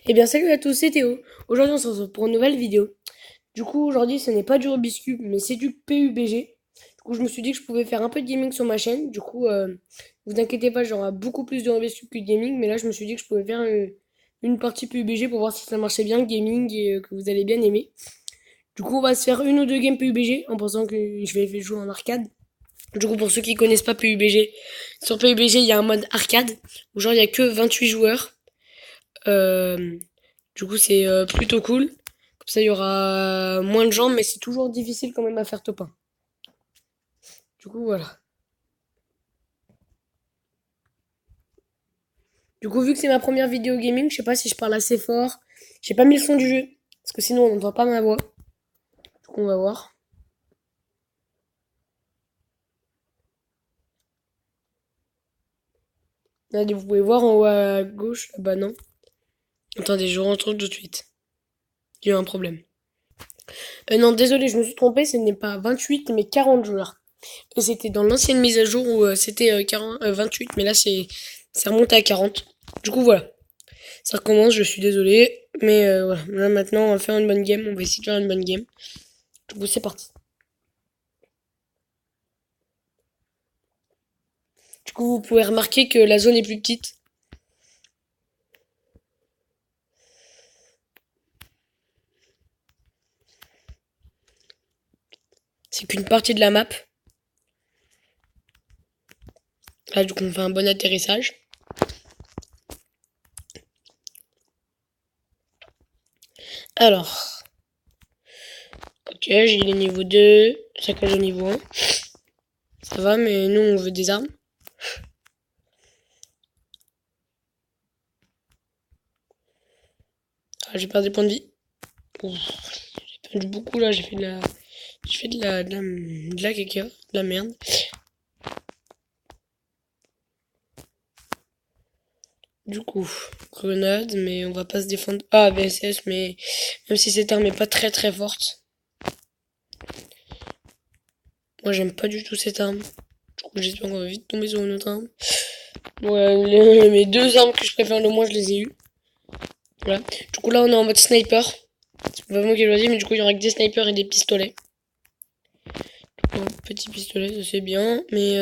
Eh bien, salut à tous, c'est Théo. Aujourd'hui, on se retrouve pour une nouvelle vidéo. Du coup, aujourd'hui, ce n'est pas du Rubik's Cube, mais c'est du PUBG. Du coup, je me suis dit que je pouvais faire un peu de gaming sur ma chaîne. Du coup, vous inquiétez pas, j'aurai beaucoup plus de Rubik's Cube que de gaming. Mais là, je me suis dit que je pouvais faire une partie PUBG pour voir si ça marchait bien, le gaming, et que vous allez bien aimer. Du coup, on va se faire une ou deux games PUBG en pensant que je vais jouer en arcade. Du coup, pour ceux qui connaissent pas PUBG, sur PUBG, il y a un mode arcade où genre il y a que 28 joueurs. Euh, du coup, c'est plutôt cool. Comme ça, il y aura moins de gens, mais c'est toujours difficile quand même à faire top 1. Du coup, voilà. Du coup, vu que c'est ma première vidéo gaming, je sais pas si je parle assez fort. J'ai pas mis le son du jeu, parce que sinon on n'entend pas ma voix. Du coup, on va voir. Là, vous pouvez voir en haut à gauche. Ah bah non. Attendez, je rentre tout de suite. Il y a eu un problème. Non, désolé, je me suis trompé, ce n'est pas 28, mais 40 joueurs. Et c'était dans l'ancienne mise à jour où c'était 40, 28, mais là c'est remonté à 40. Du coup, voilà. Ça recommence, je suis désolé. Mais voilà, là maintenant on va faire une bonne game, on va essayer de faire une bonne game. Du coup c'est parti. Du coup vous pouvez remarquer que la zone est plus petite. C'est qu'une partie de la map. Là du coup on fait un bon atterrissage. Alors, ok j'ai les niveaux 2, saccage au niveau 1. Ça va mais nous on veut des armes. Ah, j'ai perdu des points de vie. Ouf, j'ai perdu beaucoup là, j'ai fait de la. J'ai fait de la caca, de la merde. Du coup, grenade, mais on va pas se défendre. Ah, VSS, mais même si cette arme est pas très très forte. Moi, j'aime pas du tout cette arme. Du coup, j'espère qu'on va vite tomber sur une autre arme. Ouais, mes deux armes que je préfère le moins, je les ai eues. Voilà. Du coup, là, on est en mode sniper. C'est pas moi qui ai choisi, mais du coup, il y aura que des snipers et des pistolets. Un petit pistolet, ça c'est bien, mais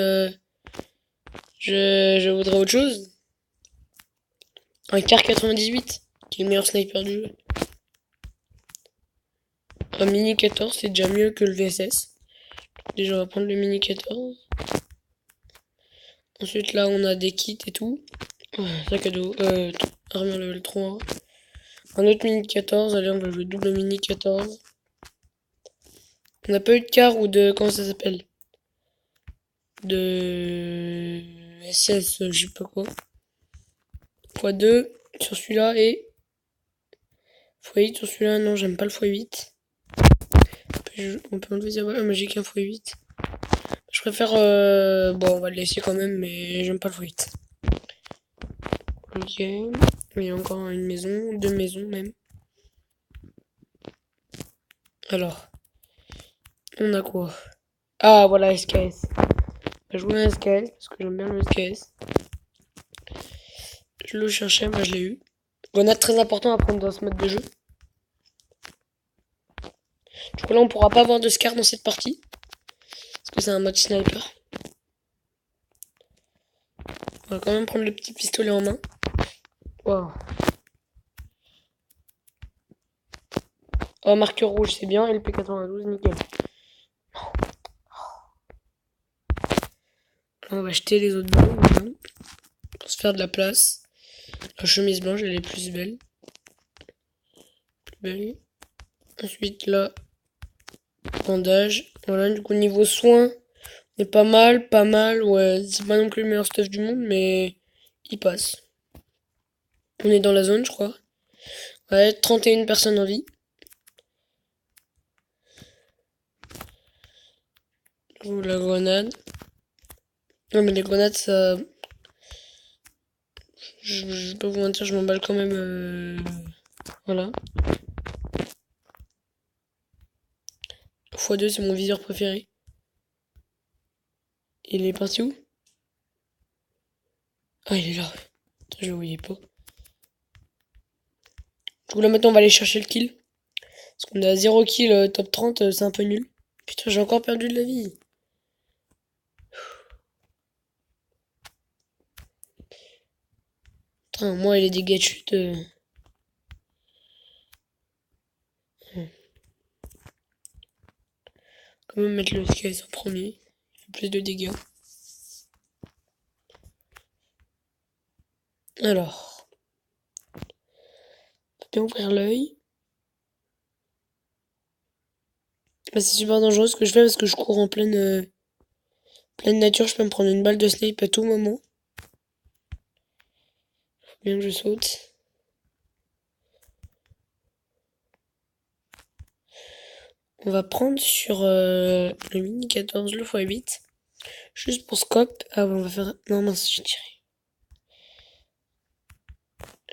je voudrais autre chose. Un car 98, qui est le meilleur sniper du jeu. Un mini 14, c'est déjà mieux que le VSS. Déjà, on va prendre le mini 14. Ensuite, là, on a des kits et tout. Sac à dos, armure level 3. Un autre mini 14. Allez, on va jouer double mini 14. On n'a pas eu de car ou de. Comment ça s'appelle? De. SS, je sais pas quoi. x2 sur celui-là et. x8 sur celui-là. Non, j'aime pas le x8. On peut enlever ça. Ouais, mais j'ai qu'un x8. Je préfère. Bon, on va le laisser quand même, mais j'aime pas le x8. Ok. Il y a encore une maison, deux maisons même. Alors, on a quoi? Ah, voilà, SKS. Je jouer un SKS parce que j'aime bien le SKS. Je le cherchais, bah je l'ai eu. Grenade très important à prendre dans ce mode de jeu. Du coup là on pourra pas avoir de Scar dans cette partie. Parce que c'est un mode sniper. On va quand même prendre le petit pistolet en main. Wow. Oh, marqueur rouge c'est bien, LP92 nickel. On va acheter les autres balles maintenant. Pour se faire de la place. La chemise blanche elle est plus belle. Plus belle. Ensuite là, bandage. Voilà, du coup niveau soins, est pas mal, pas mal. Ouais, c'est pas non plus le meilleur stuff du monde, mais il passe. On est dans la zone, je crois. Ouais, 31 personnes en vie. Ou la grenade. Non, mais les grenades, ça. Je vais pas vous mentir, je m'emballe quand même. Voilà. x2, c'est mon viseur préféré. Il est parti où? Ah, il est là. Attends, je le voyais pas. coup là maintenant on va aller chercher le kill. Parce qu'on est à 0 kill top 30, c'est un peu nul. Putain, j'ai encore perdu de la vie. Putain, moi et les dégâts de chute. Quand même mettre le KS en premier. Il fait plus de dégâts. Alors. On peut bien ouvrir l'œil. Bah, c'est super dangereux ce que je fais parce que je cours en pleine nature. Je peux me prendre une balle de snipe à tout moment. Faut bien que je saute. On va prendre sur le mini 14, le x8. Juste pour scope. Ah ouais, on va faire... Non, mince, j'ai tiré.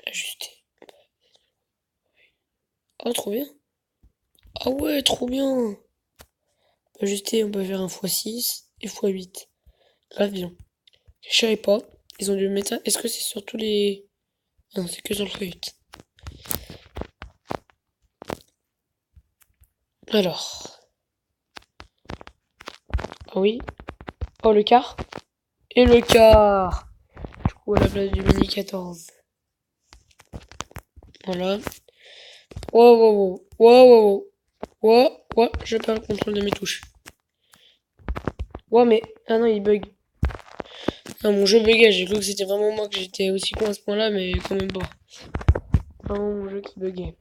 Ajuster. Oh, trop bien. Ah ouais, trop bien. Ajuster, on peut faire un x6 et x8. Grave bien. Je savais pas. Ils ont dû mettre ça. Est-ce que c'est sur tous les... Non, c'est que sur le x8. Alors. Ah oui. Oh, le quart. Et le quart. Du coup, à la place du mini 14. Voilà. Wow, wow, wow. Wow, wow, wow. Wow, wow. Je perds le contrôle de mes touches. Wow, mais... Ah non, il bug. Ah, mon jeu buguait. J'ai cru que c'était vraiment moi que j'étais aussi con à ce point-là, mais quand même pas. Vraiment mon jeu qui buguait.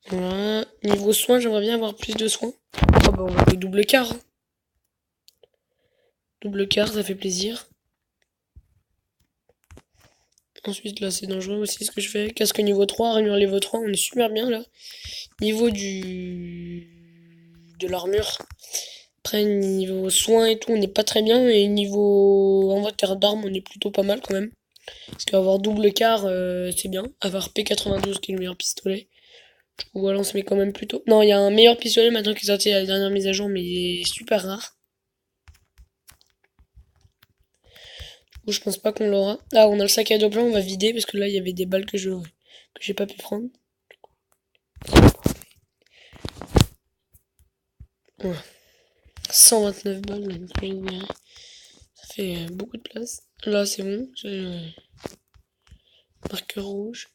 Voilà. Niveau soins, j'aimerais bien avoir plus de soins. Ah bah on va jouer double quart. Hein. Double quart, ça fait plaisir. Ensuite là c'est dangereux aussi ce que je fais. Casque niveau 3, armure niveau 3, on est super bien là. Niveau de l'armure. Après niveau soins et tout, on n'est pas très bien. Et niveau inventaire d'armes, on est plutôt pas mal quand même. Parce qu'avoir double quart, c'est bien. Avoir P92 qui est le meilleur pistolet. Du coup voilà, on se met quand même plutôt. Non, il y a un meilleur pistolet maintenant qui est sorti à la dernière mise à jour, mais il est super rare. Je pense pas qu'on l'aura. Ah, on a le sac à dos plein, on va vider parce que là il y avait des balles que j'ai pas pu prendre. Ouais. 129 balles, ça fait beaucoup de place. Là c'est bon, j'ai le marqueur rouge.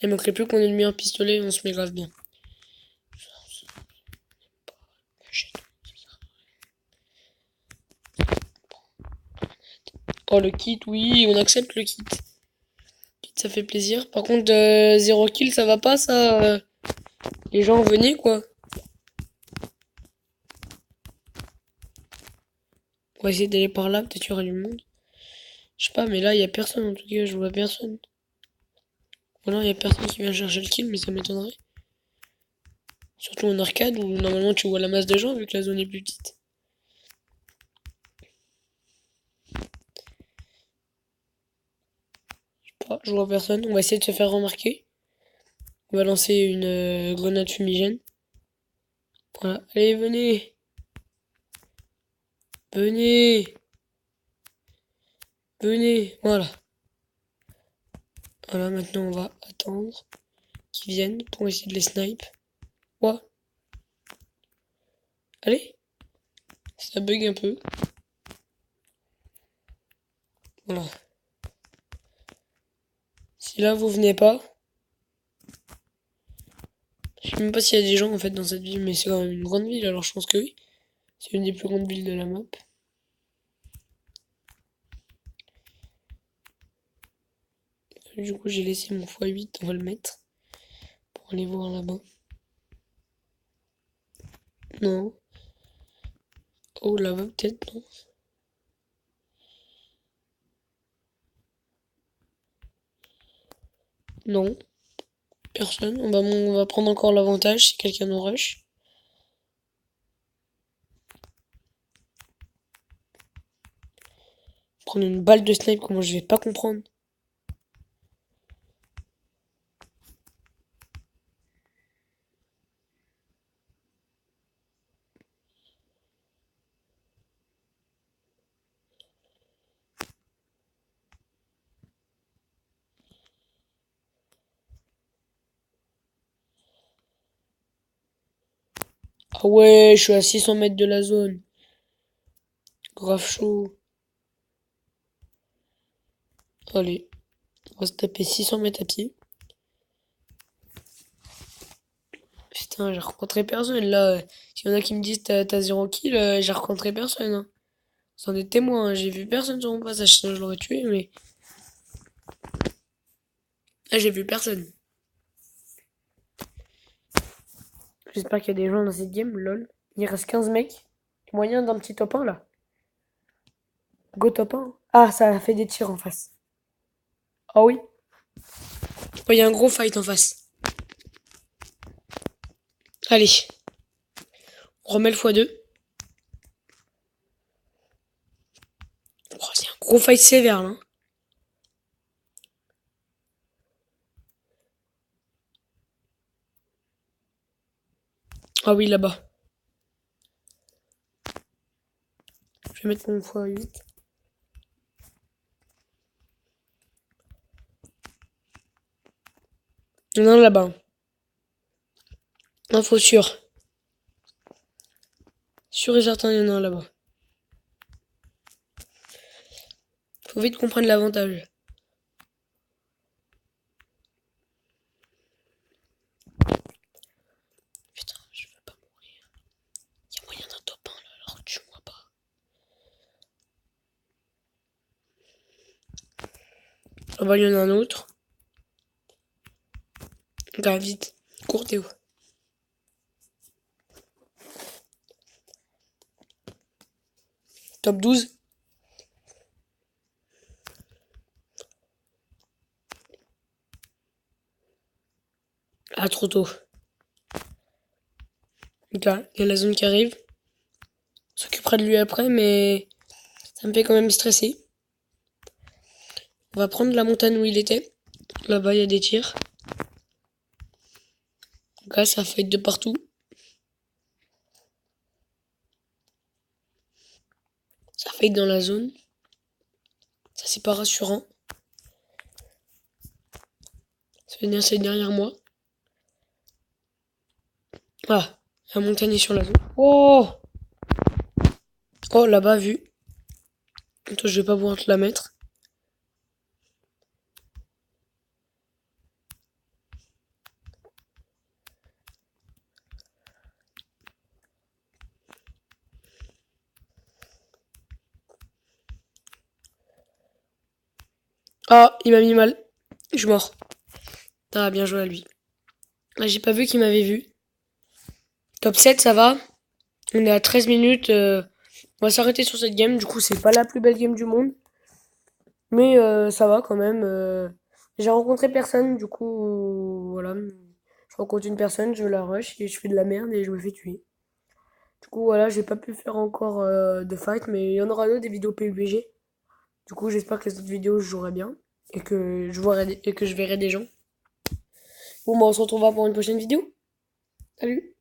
Il manquerait plus qu'on ait le meilleur pistolet, on se met grave bien. Oh le kit, oui, on accepte le kit. Ça fait plaisir. Par contre, 0 kill, ça va pas ça. Les gens venaient quoi. On va essayer d'aller par là, peut-être qu'il y aura du monde. Je sais pas, mais là il y a personne en tout cas, je vois personne. Voilà, il y a personne qui vient chercher le kill, mais ça m'étonnerait. Surtout en arcade où normalement tu vois la masse de gens vu que la zone est plus petite. Je vois personne. On va essayer de se faire remarquer. On va lancer une grenade fumigène. Voilà. Allez, venez. Venez. Venez. Voilà. Voilà, maintenant on va attendre qu'ils viennent pour essayer de les snipe. Quoi? Allez. Ça bug un peu. Voilà. Si là vous venez pas. Je sais même pas s'il y a des gens en fait dans cette ville, mais c'est quand même une grande ville, alors je pense que oui. C'est une des plus grandes villes de la map. Du coup, j'ai laissé mon x8, on va le mettre. Pour aller voir là-bas. Non. Oh, là-bas peut-être, non. Non. Personne. On va prendre encore l'avantage si quelqu'un nous rush. Prendre une balle de snipe, comment je vais pas comprendre. Ah ouais, je suis à 600 mètres de la zone. Grave chaud. Allez, on va se taper 600 mètres à pied. Putain, j'ai rencontré personne là. S'il y en a qui me disent t'as 0 kill, j'ai rencontré personne. Hein. C'en est témoin, hein. J'ai vu personne sur mon passage, sinon je l'aurais tué, mais là j'ai vu personne. J'espère qu'il y a des gens dans cette game, lol. Il reste 15 mecs. Moyen d'un petit top 1 là. Go top 1. Ah, ça a fait des tirs en face. Ah oui. Oh, il y a un gros fight en face. Allez. On remet le x2. Oh, c'est un gros fight sévère là. Ah oui, là-bas. Je vais mettre mon x8. Il y en a un là-bas. Info sûre. Sûr et certain, il y en a un là-bas. Faut vite comprendre l'avantage. Putain, je veux pas mourir. Il y a moyen d'un top 1 là, alors tue-moi pas. Ah bah, il y en a un autre. Gars, vite. Cours, Théo. Top 12. Ah, trop tôt. Donc là, il y a la zone qui arrive. On s'occupera de lui après, mais ça me fait quand même stresser. On va prendre la montagne où il était. Là-bas, il y a des tirs. Donc là, ça fight de partout. Ça fight dans la zone. Ça, c'est pas rassurant. C'est derrière moi. Ah, la montagne est sur la zone. Oh! Oh, là-bas, vu. Toi, je vais pas pouvoir te la mettre. Ah, il m'a mis mal. Je suis mort. Ah, bien joué à lui. Ah, j'ai pas vu qu'il m'avait vu. Top 7, ça va. On est à 13 minutes. On va s'arrêter sur cette game. Du coup, c'est pas la plus belle game du monde. Mais ça va quand même. J'ai rencontré personne. Du coup, voilà. Je rencontre une personne, je la rush et je fais de la merde et je me fais tuer. Du coup, voilà, j'ai pas pu faire encore de fight. Mais il y en aura d'autres, des vidéos PUBG. Du coup, j'espère que les autres vidéos, je jouerai bien. Et que je verrai des gens. Bon, bah, on se retrouvera pour une prochaine vidéo. Salut!